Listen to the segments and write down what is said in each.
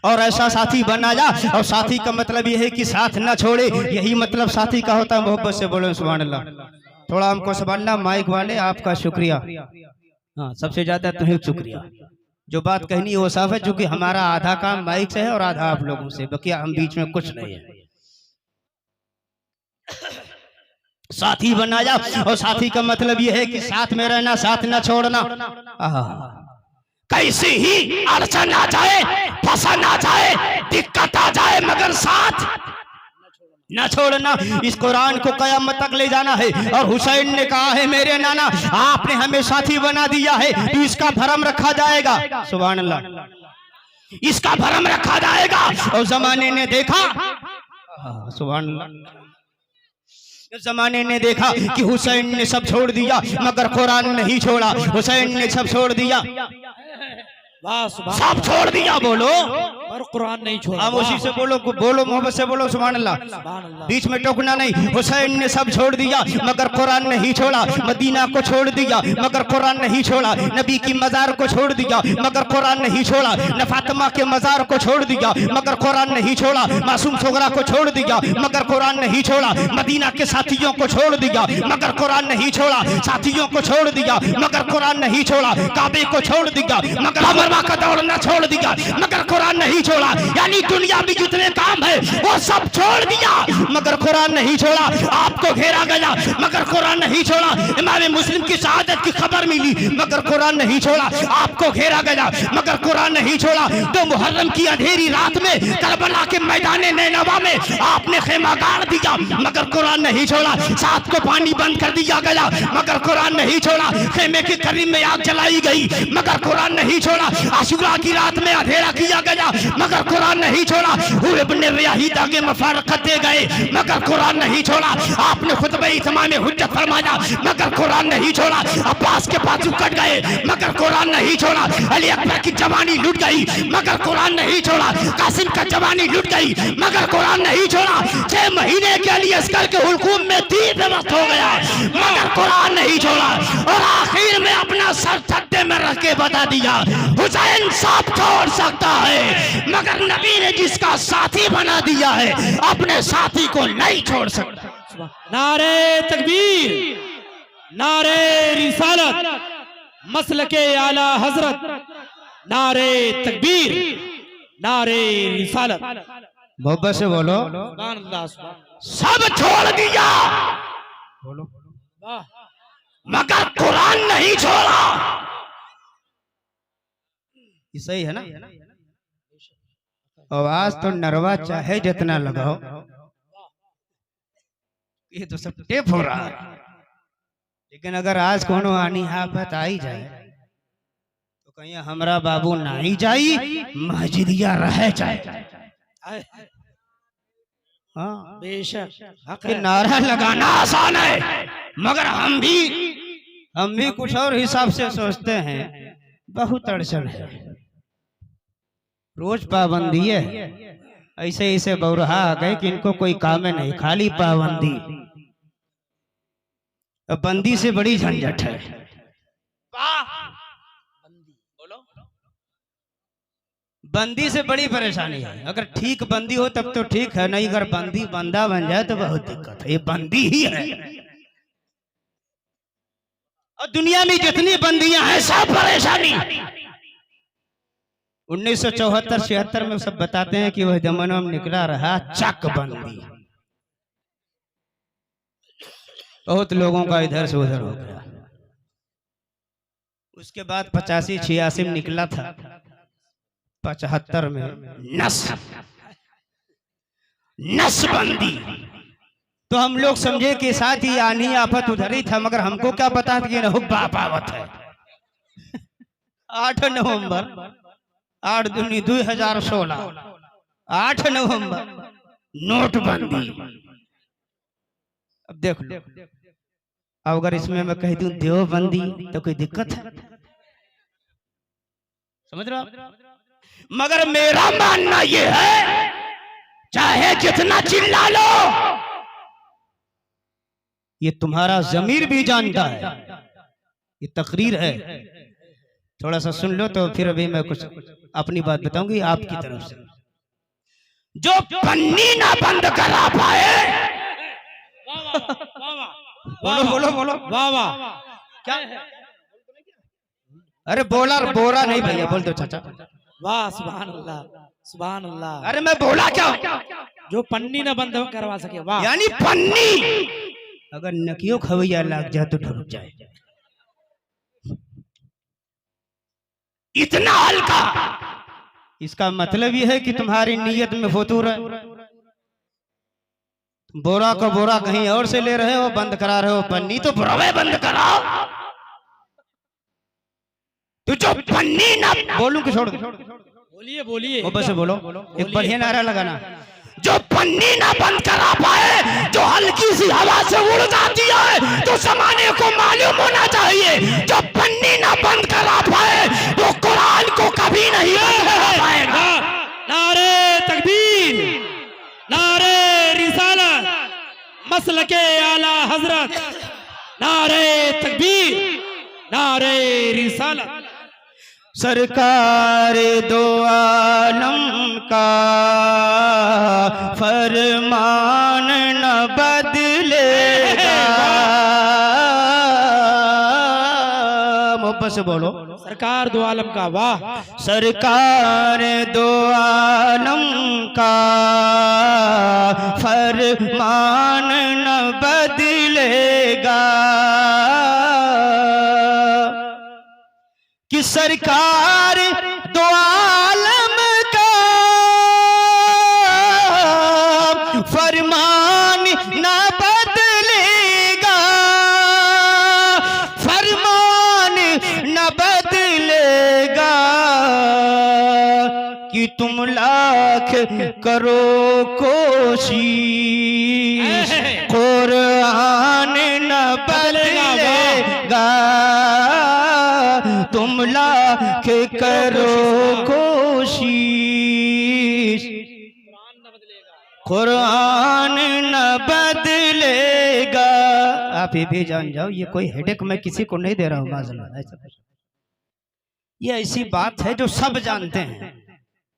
और ऐसा साथी बना जा। और साथी का मतलब यह है कि साथ न छोड़े, यही मतलब साथी का होता है। मोहब्बत से बोलो सुभान अल्लाह। थोड़ा हमको संभालना, माइक वाले आपका शुक्रिया। हाँ, सबसे ज्यादा तुम्हें शुक्रिया। जो बात कहनी है वो साफ है, क्योंकि हमारा आधा काम माइक से है और आधा आप लोगों से, बाकी हम बीच में कुछ नहीं है। साथी बना जा, और साथी का मतलब यह है कि साथ में रहना, साथ न छोड़ना। कैसी ही अड़चन आ जाए, फंसन आ जाए, दिक्कत आ जाए, मगर साथ न छोड़ना। इस कुरान को कयामत तक ले जाना है। और हुसैन ने कहा है, मेरे नाना आपने हमें साथी बना दिया है, तो इसका भरम रखा जाएगा। सुभान अल्लाह, इसका भरम रखा जाएगा। और जमाने ने देखा, सुभान अल्लाह, जमाने ने देखा कि हुसैन ने सब छोड़ दिया मगर कुरान नहीं छोड़ा। हुसैन ने सब छोड़ दिया, सब छोड़ दिया, बोलो, और कुरान नहीं छोड़ा। खामोशी से बोलो, बोलो, मोहब्बत से बोलो सुभान अल्लाह, बीच में टोकना नहीं। हुसैन ने सब छोड़ दिया मगर कुरान नहीं छोड़ा। मदीना को छोड़ दिया मगर कुरान नहीं छोड़ा। नबी की मजार को छोड़ दिया मगर कुरान नहीं छोड़ा। न फातिमा के मजार को छोड़ दिया मगर कुरान नहीं छोड़ा। मासूम सुगरा को छोड़ दिया मगर कुरान नहीं छोड़ा। मदीना के साथियों को छोड़ दिया मगर कुरान नहीं छोड़ा। साथियों को छोड़ दिया मगर कुरान नहीं छोड़ा। काबे को छोड़ दिया मगर मरवा का दौड़ना छोड़ दिया मगर कुरान नहीं छोड़ा। यानी दुनिया में जितने काम है वो सब छोड़ दिया मगर कुरान नहीं छोड़ा। आपको घेरा गया मगर कुरान नहीं छोड़ा। इमाम मुस्लिम की शहादत की खबर मिली मगर कुरान नहीं छोड़ा। आपको घेरा गया मगर कुरान नहीं छोड़ा। तो मुहर्रम की अंधेरी रात में करबला के मैदान नैनवा में आपने खेमा गाड़ दिया मगर कुरान नहीं छोड़ा। साथ को पानी बंद कर दिया गया मगर कुरान नहीं छोड़ा। खेमे के करीब में आग जलाई गई मगर कुरान नहीं छोड़ा। आशुरा की रात में अंधेरा किया गया मगर कुरान नहीं छोड़ा। हुए बने रियाही दागे मफारकते गए मगर कुरान नहीं छोड़ा। आपने खुतबे इत्माम हुज्जत फरमाया मगर कुरान नहीं छोड़ा। अब्बास के बाजू कट गए मगर कुरान नहीं छोड़ा। अली अकबर की जवानी लुट गई मगर कुरान नहीं छोड़ा। कासिम का जवानी लुट गई मगर कुरान नहीं छोड़ा। 6 महीने के लिए अस्कर के हुलकूम में तीर व्यवस्थ हो गया मगर कुरान नहीं छोड़ा। और आखिर में अपना सर छत्ते में रख के बता दिया, हुसैन सब छोड़ सकता है मगर नबी ने जिसका साथी बना दिया है अपने साथी को नहीं छोड़ सकता। नारे तकबीर, नारे रिसालत, मसलके आला हजरत, नारे तकबीर, नारे रिसालत। मोहब्बत से बोलो, सब छोड़ दिया बोलो, मगर कुरान नहीं छोड़ा। सही है ना? आवाज तो नरवा चाहे जितना लगाओ, ये तो सब टेप हो रहा है। लेकिन अगर आज कोनो आनी आफत आई जाए तो कहीं हमरा बाबू नहीं जाई, मस्जिदिया रह जाए। हाँ बेशक नारा लगाना आसान है मगर हम भी कुछ और हिसाब से सोचते हैं। बहुत अड़चन है, रोज पाबंदी है। ऐसे ऐसे बौरहा आ गए कि इनको कोई काम नहीं, खाली पाबंदी। अब बंदी से बड़ी झंझट है। बंदी से बड़ी परेशानी है। अगर ठीक बंदी हो तब तो ठीक है, नहीं अगर बंदी बंदा बन जाए तो बहुत दिक्कत है। ये बंदी ही है। और दुनिया में जितनी बंदियां हैं सब परेशानी। 1974-76 में सब बताते हैं कि वह जमाना में निकला रहा चक बंदी। बहुत लोगों का इधर से उधर हो गया। उसके बाद 85-86 में निकला था। 75 में नसबंदी। तो हम लोग समझे कि साथ ही आनी आफत उधर ही था, मगर हमको क्या पता था कि हुब्बा पावत है। 8 नवंबर 8/2/2016 8 नवंबर नोटबंदी। अब देख लो, अब अगर इसमें मैं कह दूं देवबंदी तो कोई दिक्कत है? समझ रहे हो? मगर मेरा मानना यह है, चाहे जितना चिल्ला लो, ये तुम्हारा जमीर भी जानता है। ये तकरीर है, थोड़ा सा सुन लो तो फिर अभी मैं कुछ अपनी बात बताऊंगी आपकी तरफ से। जो पन्नी ना बंद करा पाए। बोलो बोलो बोलो। वाह वाह। क्या? अरे बोला बोरा नहीं भैया, बोल दो चाचा। वाह सुभान अल्लाह सुभान अल्लाह। अरे मैं बोला क्या? जो पन्नी ना बंद करवा सके। वाह। यानी पन्नी अगर नकियों खवैया लग जाए तो ठुक जाए, इतना हल्का। इसका मतलब यह है कि तुम्हारी नीयत में फतूर है। बोरा का बोरा कहीं और से ले रहे हो, बंद करा रहे हो पन्नी, तो बुरावे बंद कराओ। तू जो पन्नी ना बोलूं कि छोड़ दो? बोलिए बोलिए। ऊपर से बोलो, एक बढ़िया नारा लगाना। जो पन्नी ना बंद करा पाए, जो हल्की सी हवा से उड़ जाती है, तो जमाने को मालूम होना चाहिए जो पन्नी ना बंद करा पाए वो कुरान को कभी नहीं बंद करा पाएगा। नारे तकबीर, नारे रिसालत, मसलके आला हजरत, नारे तकबीर, नारे रिसालत। सरकार दो आलम का फरमान न बदलेगा। मोहब्बत से बोलो। सरकार दो आलम का। वाह। सरकार दो आलम का फरमान न बदलेगा कि सरकार दो आलम का फरमान न बदलेगा, फरमान न बदलेगा कि तुम लाख करो कोशिश कुरान न बदलेगा। तुम लाख करो कोशिश कुरान न बदलेगा। आप ये भी जान जाओ, ये कोई हेडेक मैं किसी को नहीं दे रहा हूँ माज़ल्लाह। ऐसा ये ऐसी बात है जो सब जानते हैं,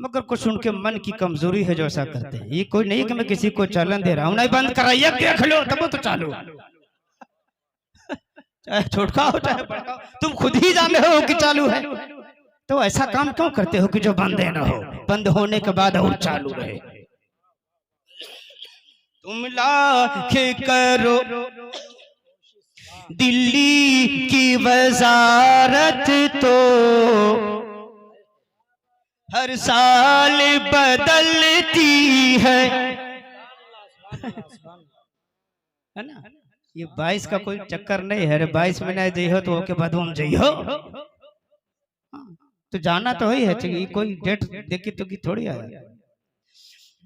मगर कुछ उनके मन की कमजोरी है जो ऐसा करते हैं। ये कोई नहीं कि मैं किसी को चालन दे रहा हूँ, नहीं बंद कराइए, देख लो तब तो चालू। चाहे छोटका हो चाहे बड़का हो, तुम खुद ही जाने हो कि चालू है, तो ऐसा काम क्यों करते हो कि जो बंद न हो, बंद होने के बाद और चालू रहे। तुम लाख करो दिल्ली की वजारत तो हर साल बदलती है ना। ये 22 का कोई चक्कर नहीं है। 22 में नहीं जइहो तो ओके बाद हम जइहो, तो जाना तो ही है। कोई डेट देखी तो की थोड़ी है।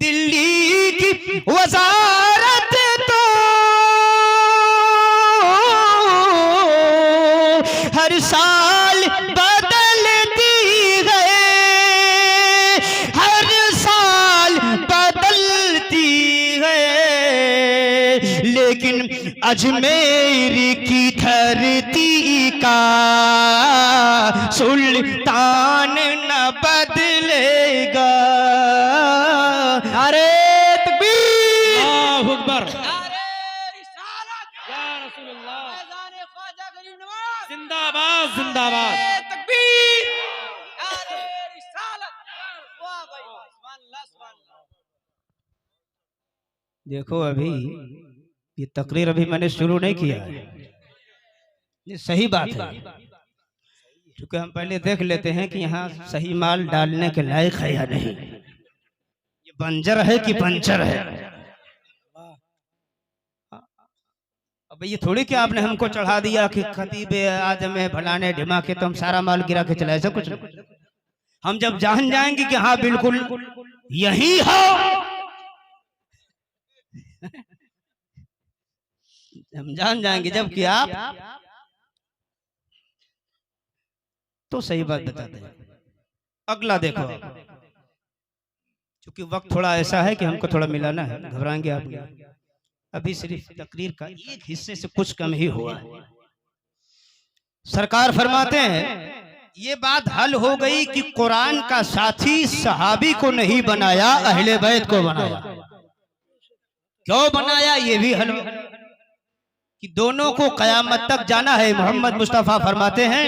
दिल्ली की वजारत तो हर साल बदलती है, हर साल बदलती है, लेकिन अजमेर की धरती का सुल्तान न बदलेगा। अरे तकबीर, अल्लाहु अकबर। जिंदाबाद जिंदाबाद। देखो अभी ये तकरीर अभी मैंने शुरू नहीं किया है, ये सही बात है, क्योंकि हम पहले देख लेते हैं कि यहाँ सही माल डालने के लायक है या नहीं, ये बंजर है कि पंचर है। अब ये थोड़ी कि आपने हमको चढ़ा दिया कि खतीब आजम है फलाने ढिमा के तो हम सारा माल गिरा के चला, ऐसा कुछ नहीं। हम जब जान जाएंगे कि हाँ बिल्कुल यही हो, हम जान जाएंगे जब कि आप तो सही बात बताते हैं। अगला देखो, क्योंकि वक्त थोड़ा ऐसा है कि हमको थोड़ा मिलाना है, घबराएंगे आप नहीं। अभी सिर्फ तकरीर का एक हिस्से से कुछ कम ही हुआ है। सरकार फरमाते हैं ये बात हल हो गई कि कुरान का साथी सहाबी को नहीं बनाया, अहले बैत को बनाया। क्यों बनाया ये भी हल हो कि दोनों को कयामत तक जाना है। मोहम्मद मुस्तफा फरमाते हैं,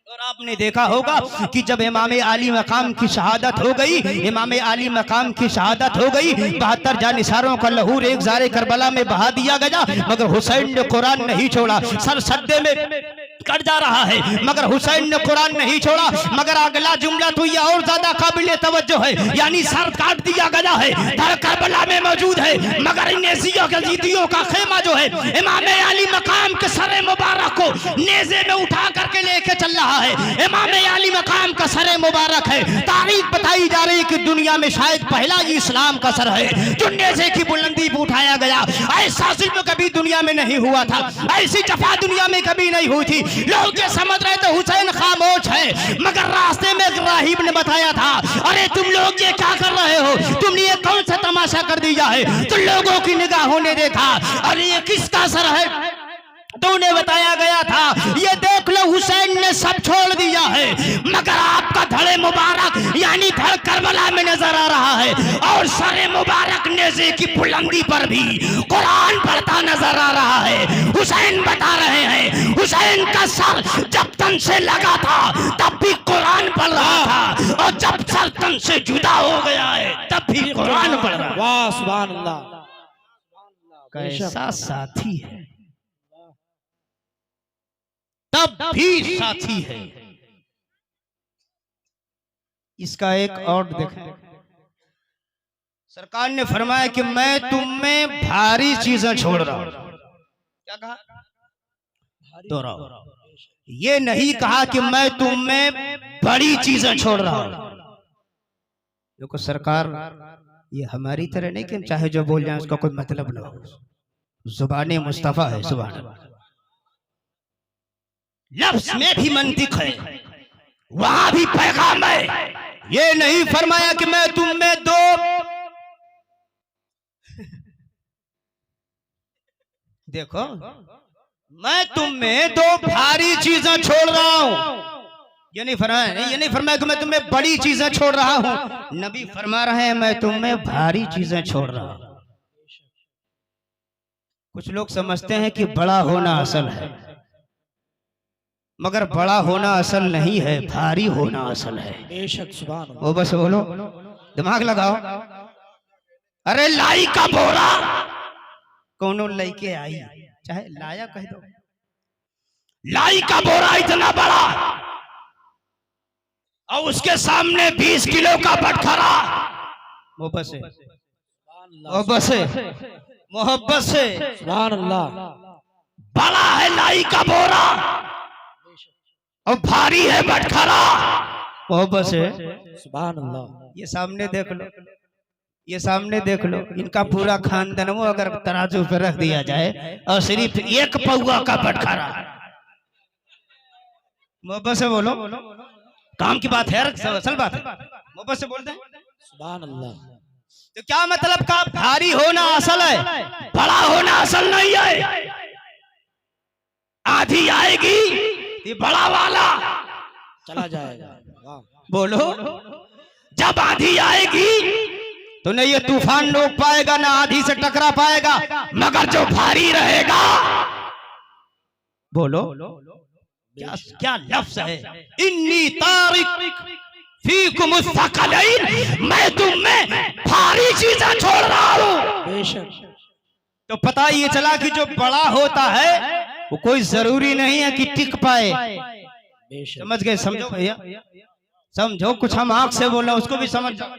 और आपने देखा होगा कि जब इमाम आली मकाम की शहादत हो गई, इमाम आली मकाम की शहादत हो गई, 72 जानिसारों का लहू एक ज़ारे करबला में बहा दिया गया, मगर हुसैन ने कुरान नहीं छोड़ा। सर सद्दे में कट जा रहा है मगर हुसैन ने कुरान नहीं छोड़ा। मगर अगला जुमला तो यह और ज्यादा काबिल तवज्जो है, यानी सर काट दिया गया है, धड़ करबला में मौजूद है, मगर नेजियों के जीतियों का खेमा जो है इमाम अली मकाम के सरे मुबारक को नेजे में उठा करके लेके चल रहा है। इमाम अली मकाम का सरे मुबारक है। तारीख बताई जा रही कि दुनिया में शायद पहला ही इस्लाम का सर है जो नेजे की बुलंदी पर उठाया गया। ऐसा जुल्म कभी दुनिया में नहीं हुआ था, ऐसी जफा दुनिया में कभी नहीं हुई थी। लोग ये समझ रहे थे हुसैन खामोश है, मगर रास्ते में राहिब ने बताया था, अरे तुम लोग ये क्या कर रहे हो, तुमने ये कौन सा तमाशा कर दिया है। तो लोगों की निगाहों ने देखा, अरे ये किसका सर है। तो उन्हें बताया गया था, ये देख लो हुसैन ने सब छोड़ दिया है, मगर आपका धड़े मुबारक यानी धड़ करबला में नजर आ रहा है, और सरे मुबारक नेज़े की बुलंदी पर भी कुरान पढ़ता नजर आ रहा है। हुसैन बता रहे हैं, हुसैन का सर जब तन से लगा था तब भी कुरान पढ़ रहा था, और जब सर तन से जुदा हो गया है तब भी कुरान पढ़ रहा है। वाह सुभान अल्लाह, कैसा साथी है, तब भी साथी है। इसका एक और देखें, सरकार ने फरमाया कि मैं तुम में भारी चीजें छोड़ रहा हूं। क्या कहा? दोहराओ, ये नहीं कहा कि मैं तुम में बड़ी चीजें छोड़ रहा हूं। देखो सरकार, ये हमारी तरह नहीं कि हम चाहे जो बोल जाए उसका कोई मतलब ना हो। जुबाने मुस्तफा है, सुभान अल्लाह। लफ्ज में भी मंतिक है, वहां भी पैगाम है। ये नहीं फरमाया कि मैं तुम में दो देखो, मैं तुम में दो भारी चीजें छोड़ रहा हूं। ये नहीं फरमाया, ये नहीं फरमाया कि मैं तुम्हें बड़ी चीजें छोड़ रहा हूं। नबी फरमा रहे हैं मैं तुम में भारी चीजें छोड़ रहा हूं। कुछ लोग समझते हैं कि बड़ा होना असल है, मगर बड़ा होना असल नहीं है, भारी होना असल है। बेशक सुभान अल्लाह। वो बस बोलो, दिमाग लगाओ। अरे लाई का बोरा कौनो लेके आई, चाहे लाया कह दो, लाई का बोरा इतना बड़ा और उसके सामने 20 किलो का बटखरा। मोहब्बत से, मोहब्बत से, मोहब्बत से, सुभान अल्लाह। बड़ा है लाई का बोरा और भारी है बटखरा। मोहब्बत से, सुभान अल्लाह। ये सामने देख लो, ये सामने देख लो, इनका पूरा खानदान वो अगर तराजू पे रख दिया जाए और सिर्फ एक पौआ का बटखरा। मोहब्बत से बोलो, काम की बात है, असल बात है, मोहब्बत से बोलते हैं। सुभान अल्लाह। तो क्या मतलब का भारी होना असल है, बड़ा होना असल नहीं है। आधी आएगी ये बड़ा वाला चला जाएगा। वाह। बोलो, जब आधी आएगी तो न ये तूफान रोक पाएगा, ना आधी से टकरा पाएगा, मगर जो भारी रहेगा, बोलो क्या क्या लफ्ज है, इन्नी तारिक फीकुम मुस्तक़लैन, मैं तुम में भारी चीजें छोड़ रहा हूं। बेशक। तो पता ये चला कि जो बड़ा होता है वो कोई जरूरी नहीं है कि टिक पाए। बेशक। समझ गए? समझो भैया, समझो, कुछ हम आंख से बोल रहे हैं उसको भी समझ जाओ।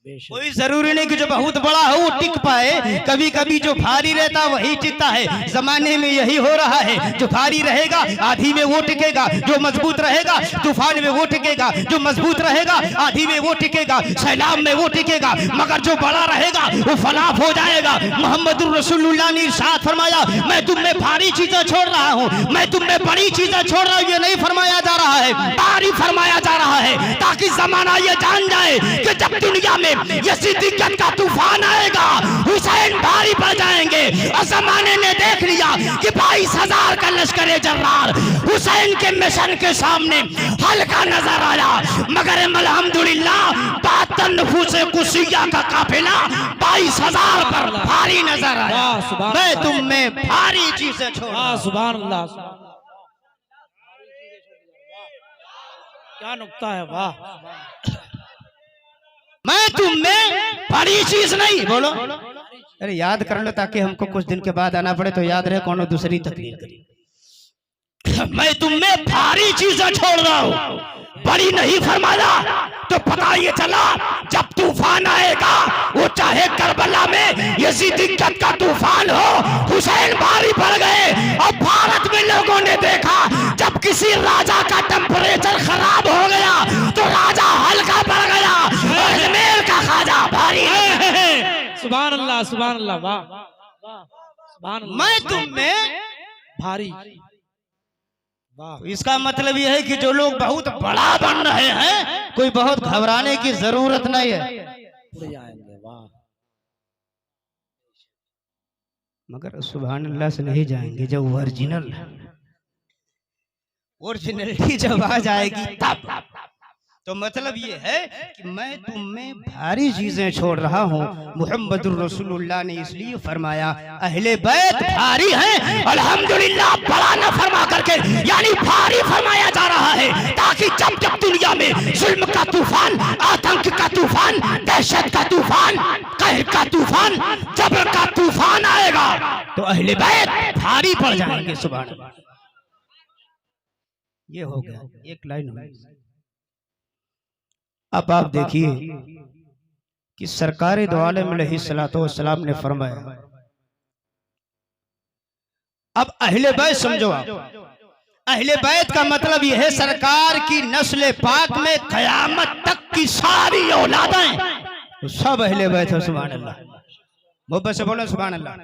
कोई जरूरी नहीं कि जो बहुत बड़ा हो वो टिक पाए, कभी कभी जो भारी रहता वही टिकता है। जमाने में यही हो रहा है, जो भारी रहेगा आधी में वो टिकेगा, जो मजबूत रहेगा तूफान में वो टिकेगा, जो मजबूत रहेगा आधी में वो टिकेगा, सैलाब में वो टिकेगा, मगर जो बड़ा रहेगा वो फलाफ हो जाएगा। मोहम्मद रसूलुल्लाह ने इरशाद फरमाया, मैं तुम में भारी चीजें छोड़ रहा हूँ, मैं तुम में बड़ी चीजें छोड़ रहा हूँ। ये नहीं फरमाया जा रहा है, भारी फरमाया जा रहा है ताकि जमाना ये जान जाए कि जब दुनिया में ये सिद्दीकियत का तूफान आएगा हुसैन भारी पड़ जाएंगे। और जमाने ने देख लिया कि 22,000 का लश्कर जर्रार हुसैन के मिशन के सामने हल्का नजर आया, मगर अल्हम्दुलिल्लाह 72 नफूसे कुसिया का काफिला 22,000 पर भारी नजर आया। वाह, सुभान मैं अल्लाह। तुम में भारी चीजें छोड़ वाह सुभान अल्लाह, क्या नुक्ता है, वाह। मैं तुम में बड़ी चीज नहीं बोलो। अरे याद कर लो ताकि हमको कुछ दिन के बाद आना पड़े तो याद रहे कौन दूसरी तकलीफ करी। मैं तुम में भारी चीजें छोड़ रहा हूं, बड़ी नहीं फरमाया तो पता ये चला जब तूफान आएगा वो चाहे करबला में ये सिद्दीकियत का तूफान हो, हुसैन भारी पड़ गए। और भारत में लोगों ने देखा जब किसी राजा का टेम्परेचर खराब हो गया तो राजा हल्का पड़ गया और अजमेर का खाजा भारी। सुभान अल्लाह, सुभान अल्लाह, वाह वाह, सुभान अल्लाह। मैं तुम में भारी, वाह। तो इसका मतलब यह है कि जो लोग बहुत बड़ा बन रहे हैं कोई बहुत घबराने की जरूरत नहीं है, उड़ जाएंगे, वाह। मगर सुभान अल्लाह से नहीं जाएंगे जब ओरिजिनलिटी जब आ जाएगी तब। तो मतलब ये है कि मैं तुम में भारी चीजें छोड़ रहा हूँ। मुहम्मदुर रसूलुल्लाह ने इसलिए फरमाया अहले बैत भारी हैं, अल्हम्दुलिल्लाह बड़ा न फरमा करके यानी भारी फरमाया जा रहा है ताकि जब जब दुनिया में जुल्म का तूफान, आतंक का तूफान, दहशत का तूफान, कहर का तूफान, जबर का तूफान आएगा तो अहले बैत भारी पड़ जाएंगे। सुभान अल्लाह। ये हो गया एक लाइन हो गई। अब आप देखिए कि सरकार दो आलम अलैहिस्सलातु वस्सलाम ने फरमाया अब अहले बैत समझो आप, अहले बैत का मतलब यह है सरकार की नस्ल पाक में कयामत तक की सारी औलादें तो सब अहले बैत है। सुभान अल्लाह, मोहब्बत से बोलो सुभान अल्लाह।